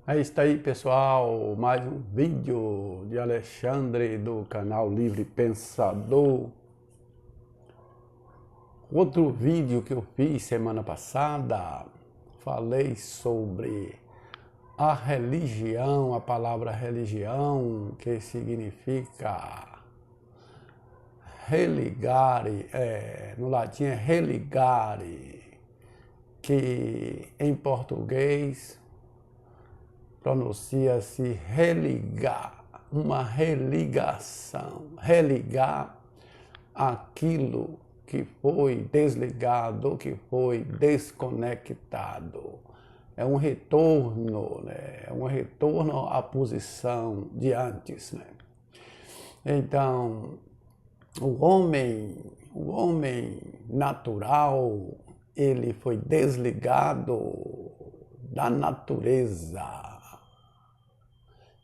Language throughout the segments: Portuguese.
Aí está aí, pessoal, mais um vídeo de Alexandre do canal Livre Pensador. Outro vídeo que eu fiz semana passada, falei sobre a religião, a palavra religião, que significa religare, no latim é religare, que em português pronuncia-se religar, uma religação, religar aquilo que foi desligado, que foi desconectado. É um retorno, né? É um retorno à posição de antes, né? Então, o homem natural, ele foi desligado da natureza.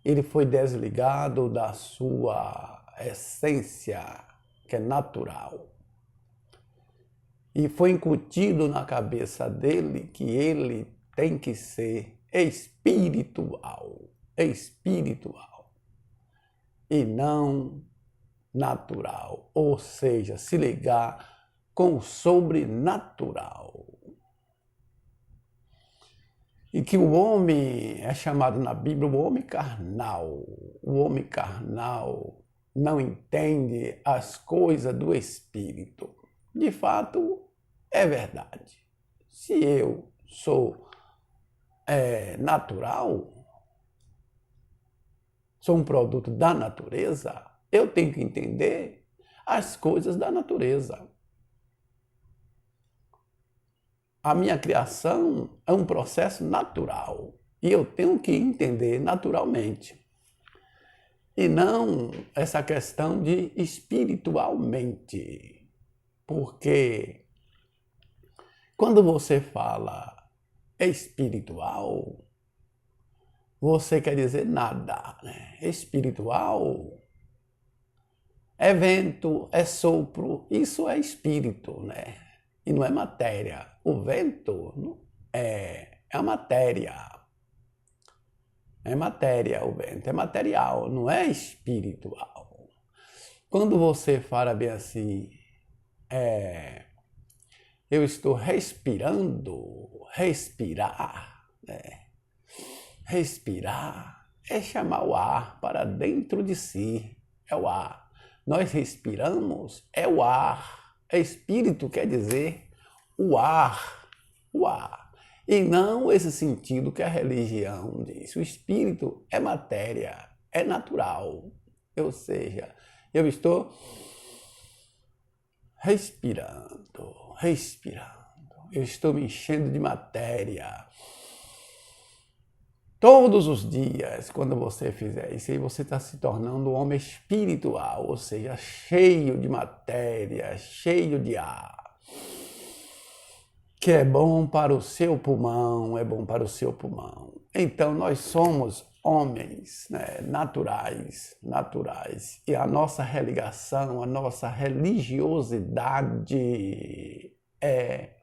Ele foi desligado da sua essência, que é natural. E foi incutido na cabeça dele que ele tem que ser espiritual, e não natural, ou seja, se ligar com o sobrenatural. E que o homem é chamado na Bíblia o homem carnal. O homem carnal não entende as coisas do Espírito. De fato, é verdade. Se eu sou natural, sou um produto da natureza, eu tenho que entender as coisas da natureza. A minha criação é um processo natural e eu tenho que entender naturalmente. E não essa questão de espiritualmente. Porque quando você fala espiritual, você quer dizer nada, né? Espiritual é vento, é sopro, isso é espírito, né? E não é matéria. O vento é a matéria. É matéria, o vento é material, não é espiritual. Quando você fala bem assim, eu estou respirando, respirar, né? Respirar é chamar o ar para dentro de si, é o ar. Nós respiramos, é o ar. Espírito quer dizer o ar, e não esse sentido que a religião diz. O espírito é matéria, é natural, ou seja, eu estou respirando, eu estou me enchendo de matéria. Todos os dias, quando você fizer isso, aí você está se tornando um homem espiritual, ou seja, cheio de matéria, cheio de ar, que é bom para o seu pulmão, é bom para o seu pulmão. Então, nós somos homens, né, naturais, e a nossa religação, a nossa religiosidade é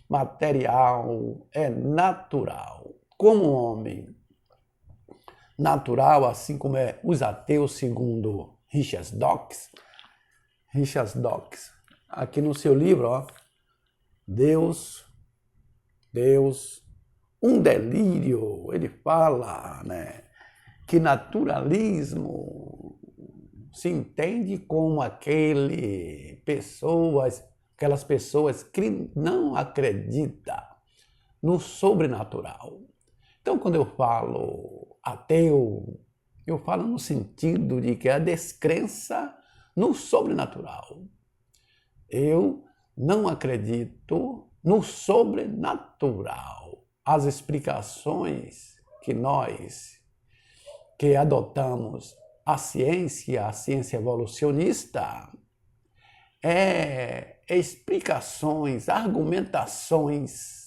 material, é natural. Como um homem natural, assim como é os ateus, segundo Richard Dawkins, aqui no seu livro, ó, Deus, um delírio, ele fala, né, que naturalismo se entende como aquelas pessoas que não acreditam no sobrenatural. Então, quando eu falo ateu, eu falo no sentido de que a descrença no sobrenatural. Eu não acredito no sobrenatural. As explicações que adotamos a ciência evolucionista, explicações, argumentações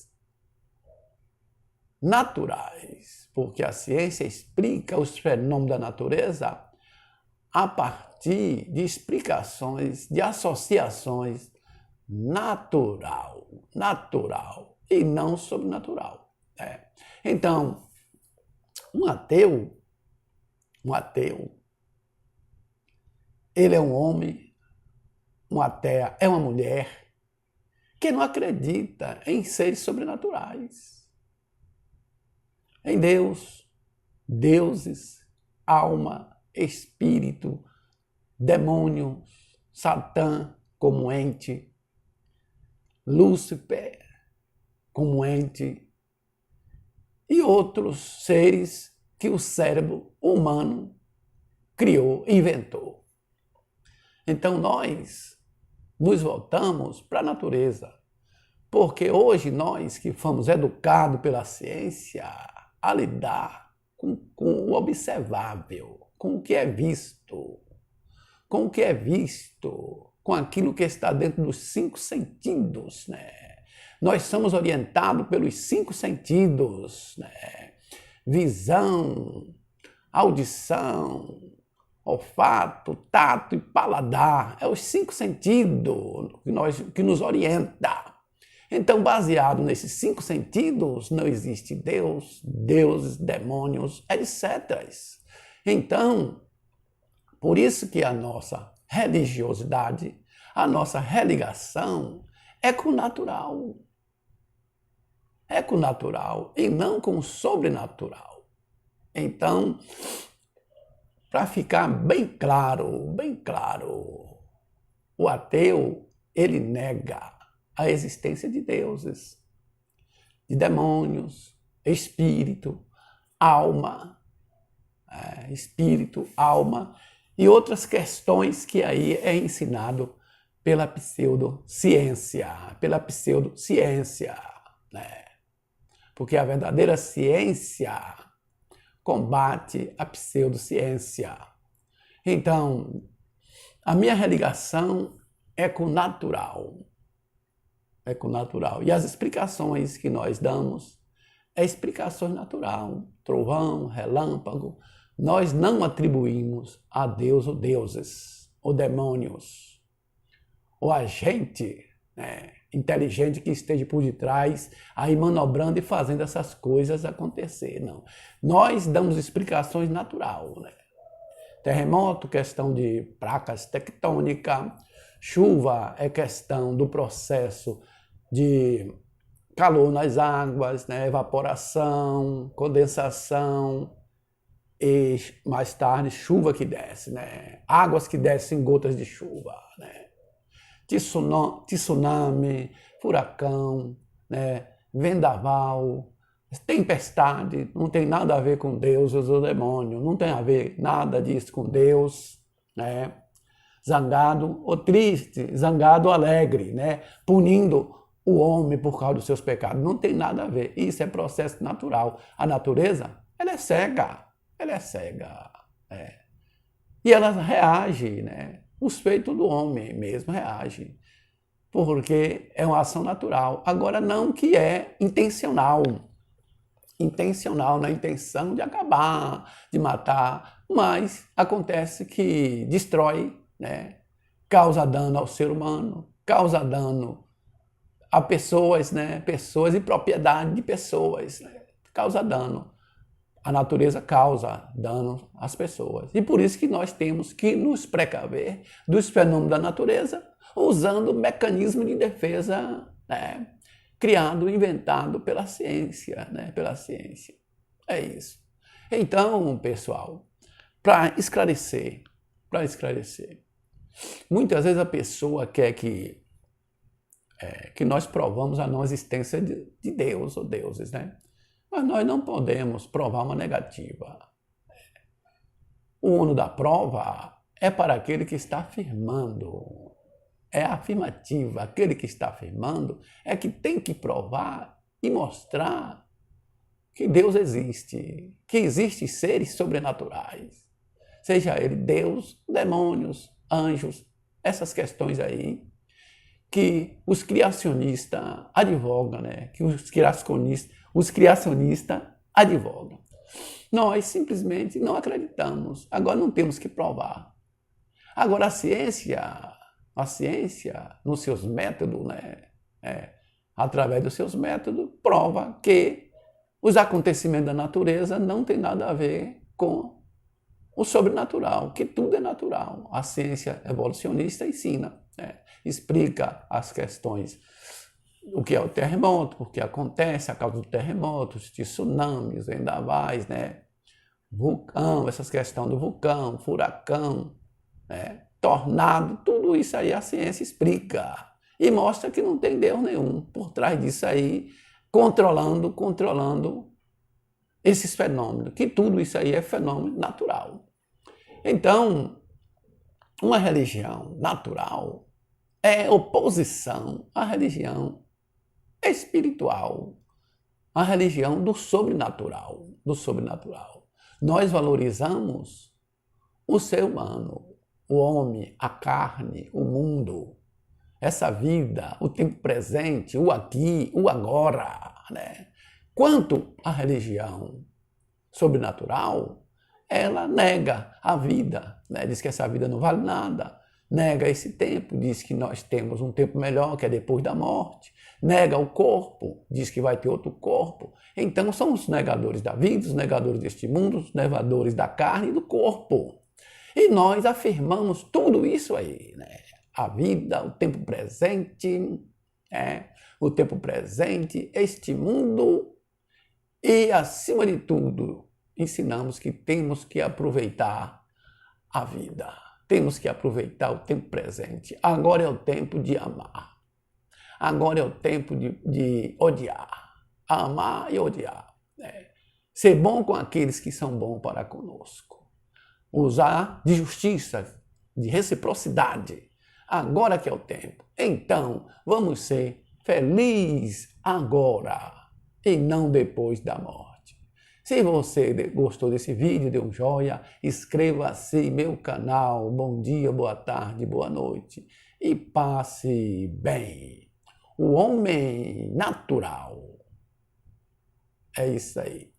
naturais, porque a ciência explica os fenômenos da natureza a partir de explicações, de associações natural e não sobrenatural. Então, Um ateu, ele é um homem, uma ateia é uma mulher que não acredita em seres sobrenaturais, em Deus, deuses, alma, espírito, demônio, Satã como ente, Lúcifer como ente e outros seres que o cérebro humano criou, inventou. Então nós nos voltamos para a natureza, porque hoje nós que fomos educados pela ciência a lidar com o observável, com o que é visto, com aquilo que está dentro dos 5 sentidos, né? Nós somos orientados pelos 5 sentidos, né? Visão, audição, olfato, tato e paladar. É os 5 sentidos que nos orienta. Então, baseado nesses 5 sentidos, não existe Deus, deuses, demônios, etc. Então, por isso que a nossa religiosidade, a nossa religação é com o natural. É com o natural e não com o sobrenatural. Então, para ficar bem claro, o ateu, ele nega a existência de deuses, de demônios, espírito, alma, e outras questões que aí é ensinado pela pseudociência, né? Porque a verdadeira ciência combate a pseudociência. Então, a minha religação é com o natural. E as explicações que nós damos é explicação natural. Trovão, relâmpago. Nós não atribuímos a Deus ou deuses, ou demônios, ou agente, né, inteligente que esteja por detrás, aí manobrando e fazendo essas coisas acontecer. Não. Nós damos explicações naturais, né? Terremoto, questão de placas tectônicas, chuva é questão do processo de calor nas águas, né? Evaporação, condensação, e mais tarde chuva que desce, né? Águas que descem, gotas de chuva, né? Tsunami, furacão, né? Vendaval, tempestade, não tem nada a ver com Deus ou demônio, não tem a ver nada disso com Deus, né? Zangado ou triste, zangado ou alegre, né? Punindo o homem por causa dos seus pecados, não tem nada a ver, isso é processo natural. A natureza, ela é cega, e ela reage, né? Os feitos do homem mesmo reagem, porque é uma ação natural. Agora, não que é intencional na intenção de acabar, de matar, mas acontece que destrói, né? Causa dano ao ser humano, causa dano a pessoas, né? Pessoas e propriedade de pessoas, né? Causa dano. A natureza causa dano às pessoas. E por isso que nós temos que nos precaver dos fenômenos da natureza, usando o mecanismo de defesa, né, criado, inventado pela ciência, né, É isso. Então, pessoal, para esclarecer, muitas vezes a pessoa quer que nós provamos a não existência de Deus ou deuses, né? Mas nós não podemos provar uma negativa. O ônus da prova é para aquele que está afirmando. É afirmativa. Aquele que está afirmando é que tem que provar e mostrar que Deus existe, que existem seres sobrenaturais. Seja ele Deus, demônios, anjos, essas questões aí que os criacionistas advogam, né? Que os criacionistas advogam. Nós simplesmente não acreditamos. Agora não temos que provar. Agora a ciência, nos seus métodos, né? Através dos seus métodos, prova que Os acontecimentos da natureza não têm nada a ver com o sobrenatural, que tudo é natural. A ciência evolucionista ensina, né? Explica as questões, o que é o terremoto, o que acontece, a causa do terremoto, de tsunamis, vendavais, né? Vulcão, essas questões do vulcão, furacão, né? Tornado, tudo isso aí a ciência explica. E mostra que não tem Deus nenhum por trás disso aí, controlando esses fenômenos, que tudo isso aí é fenômeno natural. Então, uma religião natural é oposição à religião espiritual, à religião do sobrenatural, Nós valorizamos o ser humano, o homem, a carne, o mundo, essa vida, o tempo presente, o aqui, o agora, né? Quanto à religião sobrenatural, ela nega a vida, né? Diz que essa vida não vale nada, nega esse tempo, diz que nós temos um tempo melhor, que é depois da morte, nega o corpo, diz que vai ter outro corpo. Então são os negadores da vida, os negadores deste mundo, os negadores da carne e do corpo. E nós afirmamos tudo isso aí, né? A vida, o tempo presente, este mundo e, acima de tudo, ensinamos que temos que aproveitar a vida, temos que aproveitar o tempo presente. Agora é o tempo de amar, agora é o tempo de odiar, amar e odiar, né? Ser bom com aqueles que são bons para conosco, usar de justiça, de reciprocidade. Agora que é o tempo. Então, vamos ser felizes agora e não depois da morte. Se você gostou desse vídeo, dê um joinha, inscreva-se no meu canal. Bom dia, boa tarde, boa noite e passe bem. O homem natural. É isso aí.